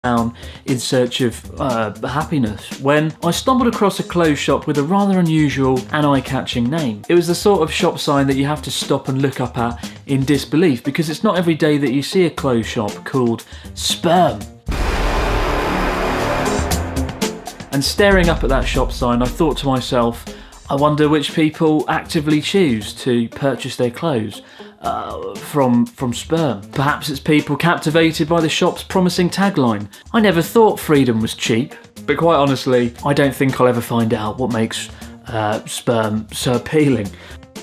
town in search of happiness when I stumbled across a clothes shop with a rather unusual and eye-catching name. It was the sort of shop sign that you have to stop and look up at in disbelief, because it's not every day that you see a clothes shop called Sperm. And staring up at that shop sign, I thought to myself, I wonder which people actively choose to purchase their clothes from sperm. Perhaps it's people captivated by the shop's promising tagline. I never thought freedom was cheap, but quite honestly, I don't think I'll ever find out what makes sperm so appealing.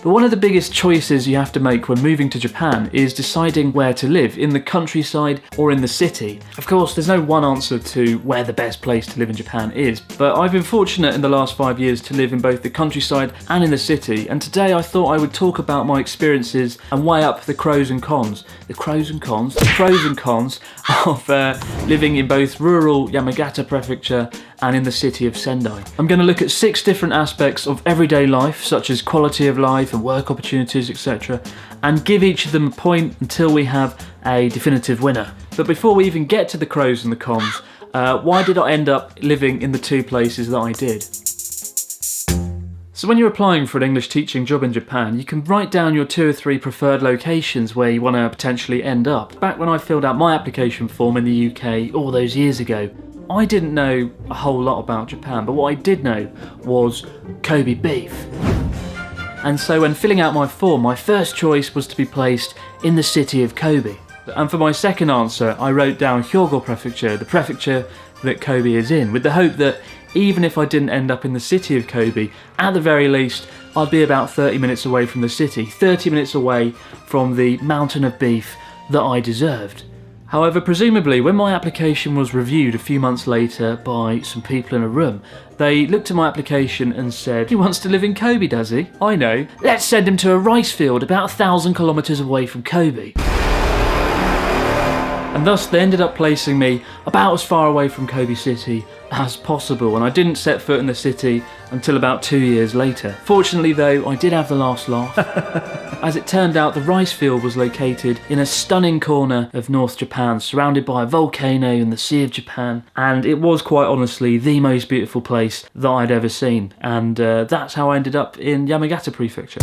But one of the biggest choices you have to make when moving to Japan is deciding where to live, in the countryside or in the city. Of course, there's no one answer to where the best place to live in Japan is, but I've been fortunate in the last 5 years to live in both the countryside and in the city, and today I thought I would talk about my experiences and weigh up the pros and cons. The pros and cons of living in both rural Yamagata Prefecture and in the city of Sendai. I'm going to look at 6 different aspects of everyday life, such as quality of life and work opportunities, etc., and give each of them a point until we have a definitive winner. But before we even get to the pros and the cons, why did I end up living in the 2 places that I did? So when you're applying for an English teaching job in Japan, you can write down your 2 or 3 preferred locations where you want to potentially end up. Back when I filled out my application form in the UK all those years ago, I didn't know a whole lot about Japan, but what I did know was Kobe beef. And so when filling out my form, my first choice was to be placed in the city of Kobe. And for my second answer, I wrote down Hyogo Prefecture, the prefecture that Kobe is in, with the hope that even if I didn't end up in the city of Kobe, at the very least, I'd be about 30 minutes away from the city, 30 minutes away from the mountain of beef that I deserved. However, presumably, when my application was reviewed a few months later by some people in a room, they looked at my application and said, he wants to live in Kobe, does he? I know. Let's send him to a rice field about 1,000 kilometres away from Kobe. And thus they ended up placing me about as far away from Kobe City as possible, and I didn't set foot in the city until about 2 years later. Fortunately though, I did have the last laugh. As it turned out, the rice field was located in a stunning corner of North Japan, surrounded by a volcano and the Sea of Japan, and it was quite honestly the most beautiful place that I'd ever seen, and that's how I ended up in Yamagata Prefecture.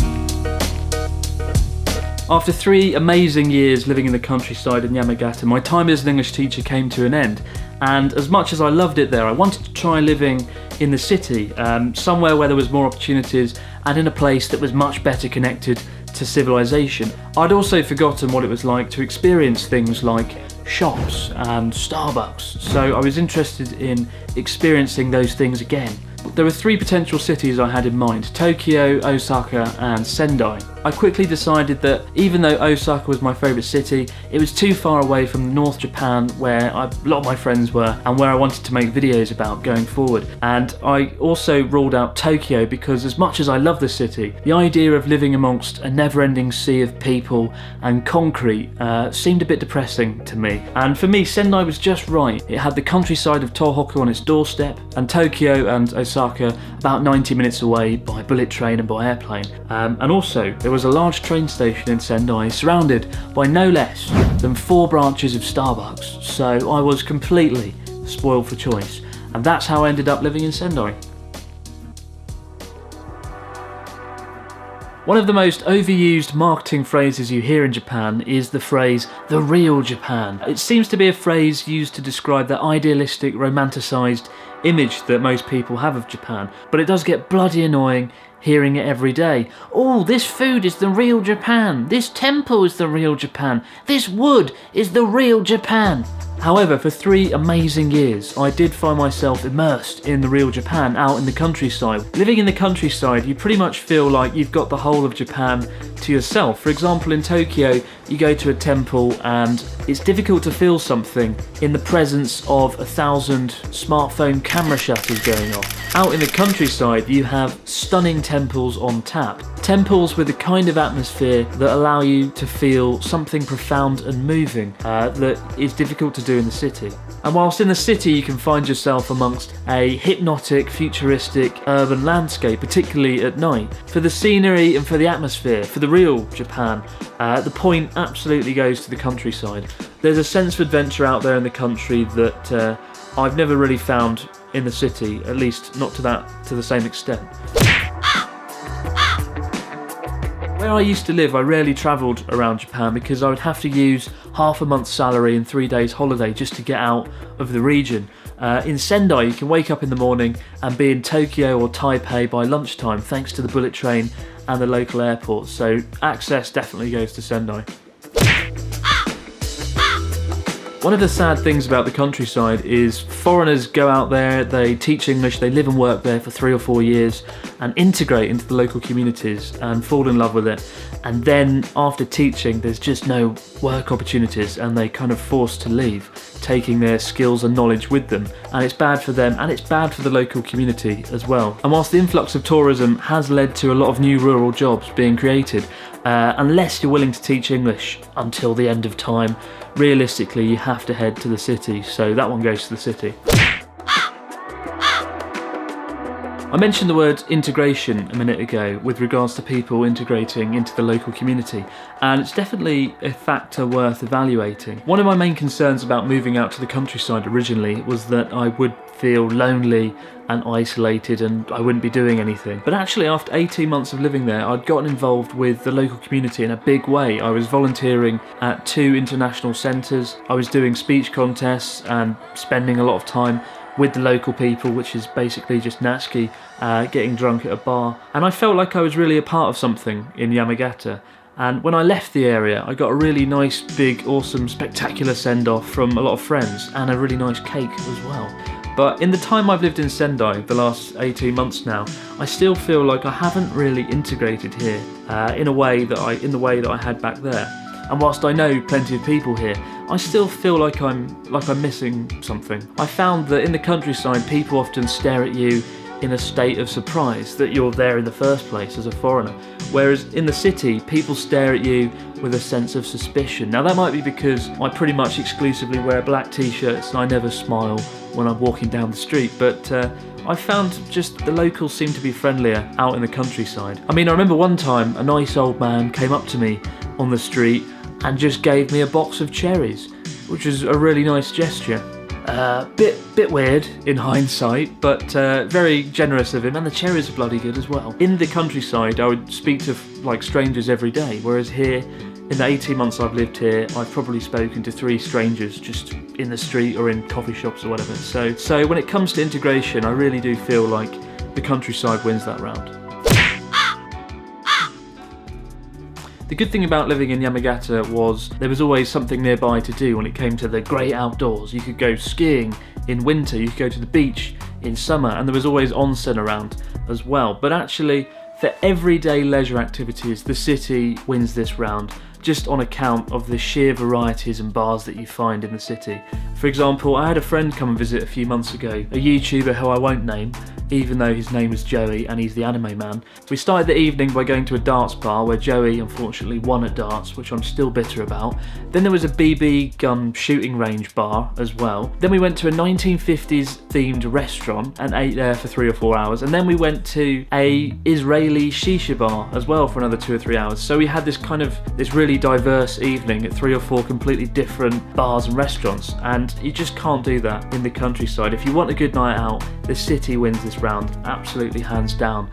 After 3 amazing years living in the countryside in Yamagata, my time as an English teacher came to an end, and as much as I loved it there, I wanted to try living in the city, somewhere where there was more opportunities and in a place that was much better connected to civilization. I'd also forgotten what it was like to experience things like shops and Starbucks, so I was interested in experiencing those things again. There were 3 potential cities I had in mind: Tokyo, Osaka and Sendai. I quickly decided that even though Osaka was my favourite city, it was too far away from North Japan, where a lot of my friends were and where I wanted to make videos about going forward. And I also ruled out Tokyo because, as much as I love the city, the idea of living amongst a never-ending sea of people and concrete seemed a bit depressing to me. And for me, Sendai was just right. It had the countryside of Tohoku on its doorstep, and Tokyo and Osaka about 90 minutes away by bullet train and by airplane. And also, there was a large train station in Sendai surrounded by no less than 4 branches of Starbucks, so I was completely spoiled for choice, and that's how I ended up living in Sendai. One of the most overused marketing phrases you hear in Japan is the phrase, the real Japan. It seems to be a phrase used to describe the idealistic, romanticised image that most people have of Japan, but it does get bloody annoying hearing it every day. Oh, this food is the real Japan. This temple is the real Japan. This wood is the real Japan. However, for 3 amazing years, I did find myself immersed in the real Japan out in the countryside. Living in the countryside, you pretty much feel like you've got the whole of Japan to yourself. For example, in Tokyo, you go to a temple and it's difficult to feel something in the presence of 1,000 smartphone camera shutters going off. Out in the countryside, you have stunning temples on tap. Temples with the kind of atmosphere that allow you to feel something profound and moving that is difficult to do in the city. And whilst in the city you can find yourself amongst a hypnotic, futuristic urban landscape, particularly at night, for the scenery and for the atmosphere, for the real Japan, the point absolutely goes to the countryside. There's a sense of adventure out there in the country that I've never really found in the city, at least not to the same extent. Where I used to live, I rarely travelled around Japan because I would have to use half a month's salary and 3 days holiday just to get out of the region. In Sendai, you can wake up in the morning and be in Tokyo or Taipei by lunchtime thanks to the bullet train and the local airport, so access definitely goes to Sendai. One of the sad things about the countryside is foreigners go out there, they teach English, they live and work there for 3 or 4 years and integrate into the local communities and fall in love with it. And then after teaching, there's just no work opportunities and they kind of forced to leave, taking their skills and knowledge with them. And it's bad for them and it's bad for the local community as well. And whilst the influx of tourism has led to a lot of new rural jobs being created, unless you're willing to teach English until the end of time, realistically you have to head to the city, so that one goes to the city. I mentioned the word integration a minute ago with regards to people integrating into the local community, and it's definitely a factor worth evaluating. One of my main concerns about moving out to the countryside originally was that I would feel lonely and isolated and I wouldn't be doing anything. But actually after 18 months of living there, I'd gotten involved with the local community in a big way. I was volunteering at 2 international centres, I was doing speech contests and spending a lot of time with the local people, which is basically just natsuki, getting drunk at a bar. And I felt like I was really a part of something in Yamagata. And when I left the area, I got a really nice, big, awesome, spectacular send-off from a lot of friends and a really nice cake as well. But in the time I've lived in Sendai, the last 18 months now, I still feel like I haven't really integrated here in the way that I had back there. And whilst I know plenty of people here, I still feel like I'm missing something. I found that in the countryside, people often stare at you in a state of surprise that you're there in the first place as a foreigner, whereas in the city, people stare at you with a sense of suspicion. Now that might be because I pretty much exclusively wear black t-shirts and I never smile when I'm walking down the street, but I found just the locals seem to be friendlier out in the countryside. I mean, I remember one time a nice old man came up to me on the street and just gave me a box of cherries, which was a really nice gesture. Bit weird in hindsight, but very generous of him, and the cherries are bloody good as well. In the countryside, I would speak to like strangers every day, whereas here, in the 18 months I've lived here, I've probably spoken to 3 strangers just in the street or in coffee shops or whatever. So when it comes to integration, I really do feel like the countryside wins that round. The good thing about living in Yamagata was there was always something nearby to do when it came to the great outdoors. You could go skiing in winter, you could go to the beach in summer, and there was always onsen around as well. But actually, for everyday leisure activities, the city wins this round, just on account of the sheer varieties and bars that you find in the city. For example, I had a friend come and visit a few months ago, a YouTuber who I won't name, even though his name was Joey and he's the anime man. We started the evening by going to a darts bar where Joey unfortunately won at darts, which I'm still bitter about. Then there was a BB gun shooting range bar as well. Then we went to a 1950s themed restaurant and ate there for 3 or 4 hours. And then we went to a Israeli shisha bar as well for another 2 or 3 hours. So we had this really diverse evening at 3 or 4 completely different bars and restaurants. And you just can't do that in the countryside. If you want a good night out, the city wins this round, absolutely hands down.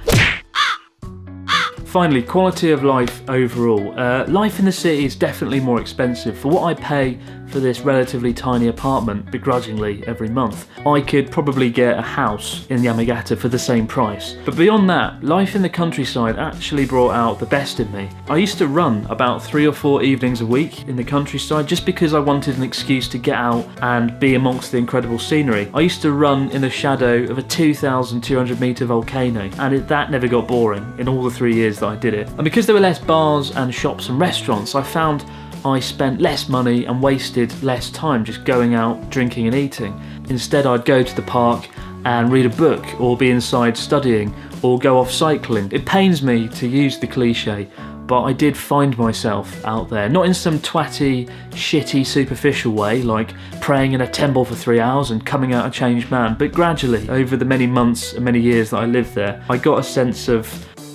Finally, quality of life overall. Life in the city is definitely more expensive. For what I pay for this relatively tiny apartment, begrudgingly, every month, I could probably get a house in Yamagata for the same price. But beyond that, life in the countryside actually brought out the best in me. I used to run about 3 or 4 evenings a week in the countryside just because I wanted an excuse to get out and be amongst the incredible scenery. I used to run in the shadow of a 2,200 metre volcano, and that never got boring in all the 3 years that I did it. And because there were less bars and shops and restaurants, I found I spent less money and wasted less time just going out, drinking and eating. Instead, I'd go to the park and read a book, or be inside studying, or go off cycling. It pains me to use the cliche, but I did find myself out there, not in some twatty, shitty, superficial way, like praying in a temple for 3 hours and coming out a changed man, but gradually, over the many months and many years that I lived there, I got a sense of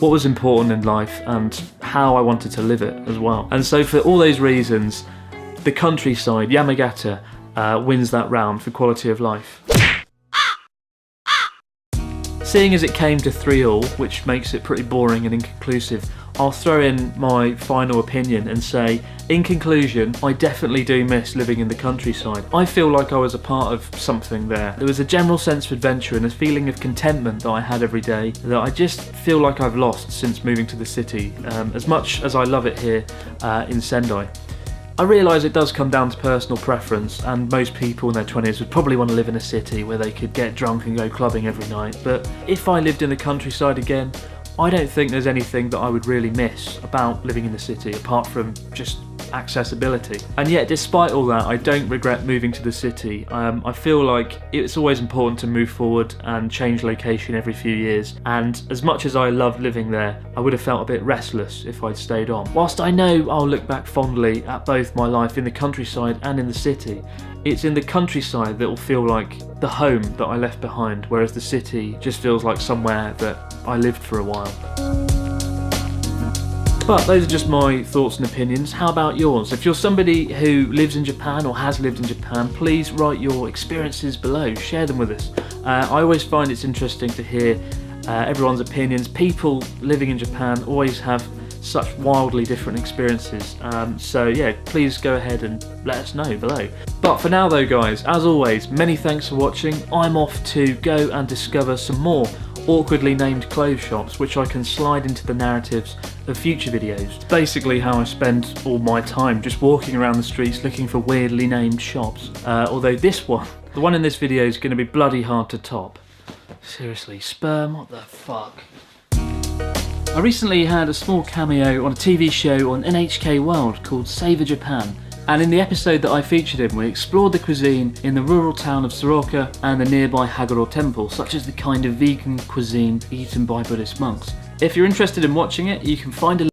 what was important in life and how I wanted to live it as well. And so for all those reasons, the countryside, Yamagata, wins that round for quality of life. Seeing as it came to 3-3, which makes it pretty boring and inconclusive, I'll throw in my final opinion and say, in conclusion, I definitely do miss living in the countryside. I feel like I was a part of something there. There was a general sense of adventure and a feeling of contentment that I had every day that I just feel like I've lost since moving to the city, as much as I love it here in Sendai. I realise it does come down to personal preference, and most people in their 20s would probably want to live in a city where they could get drunk and go clubbing every night, but if I lived in the countryside again, I don't think there's anything that I would really miss about living in the city apart from just accessibility. And yet, despite all that, I don't regret moving to the city. I feel like it's always important to move forward and change location every few years, and as much as I loved living there, I would have felt a bit restless if I'd stayed on. Whilst I know I'll look back fondly at both my life in the countryside and in the city, it's in the countryside that will feel like the home that I left behind, whereas the city just feels like somewhere that I lived for a while. But those are just my thoughts and opinions. How about yours? If you're somebody who lives in Japan or has lived in Japan, please write your experiences below, share them with us. I always find it's interesting to hear everyone's opinions. People living in Japan always have such wildly different experiences, so yeah, please go ahead and let us know below. But for now though guys, as always, many thanks for watching. I'm off to go and discover some more awkwardly named clothes shops which I can slide into the narratives of future videos. It's basically how I spend all my time, just walking around the streets looking for weirdly named shops. Although this one, the one in this video, is going to be bloody hard to top. Seriously, sperm? What the fuck? I recently had a small cameo on a TV show on NHK World called Savour Japan, and in the episode that I featured in, we explored the cuisine in the rural town of Soroka and the nearby Haguro temple, such as the kind of vegan cuisine eaten by Buddhist monks. If you're interested in watching it, you can find a